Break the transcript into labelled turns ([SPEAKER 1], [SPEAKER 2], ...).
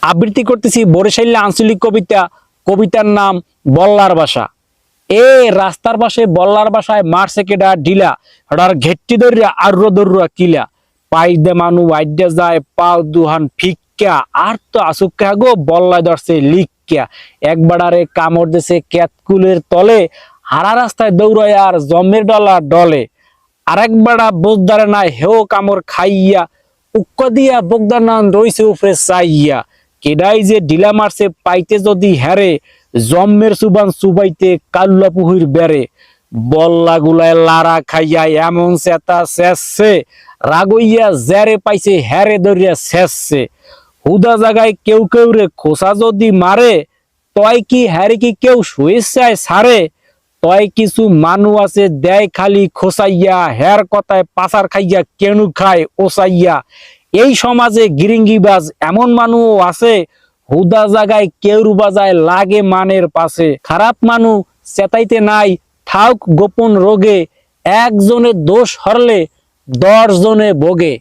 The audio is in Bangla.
[SPEAKER 1] আবৃত্তি করতেছি বরিশাল আঞ্চলিক কবিতা, কবিতার নাম বল্লার বাসা। এ রাস্তার পাশে বল্লার বাসায় মারছে কেডা ঢিলা, ওটার ঘেট্টি দরিয়া আর দরুয়া কিলা, পাই দে মানু আইডে যায় পাও দুহান ফিক্কা, আর তো আসুক্কা গো বল্লায় ধরছে লিক্কা, একবারে কামড় দিছে ক্যাতকুলের তলে, হারা রাস্তায় দৌড়ায় আর জমের ডলা ডলে, আরেক বেড়া বোঝদারে নাই হেও কামড় খাইয়া, উক্কা দিয়া বোগদার নাম রইছে উপরে চাইয়া, কেডাই যে ঢিলা মারছে পাইতে যদি হেরে, জম্মের সুবান সুবাইতে কাল্লা পুহির বেড়ে, বল্লা গুলায় লারা খাইয়া এমন চেতা শেষছে, রাগইয়া জেরে পাইছে হেরে ধরিয়া শেষছে, হুদা জায়গায় কেউ কেউ রে খোসা যদি মারে, তয় কি হ্যারে কি কেউ শুয়েছায় সারে, তয় কিছু মানু আছে দেয় খালি খোসাইয়া, হের কথায় পাচার খাইয়া কেনু খায় ওসাইয়া, এই সমাজে গিরিঙ্গিবাজ এমন মানুষ আছে, হুদা জায়গায় কেউ বাজায় লাগে মানের পাশে, খারাপ মানু চেতাইতে নাই ঠাউক গোপন রোগে, একজনের দোষ হরলে 10 জনে ভোগে।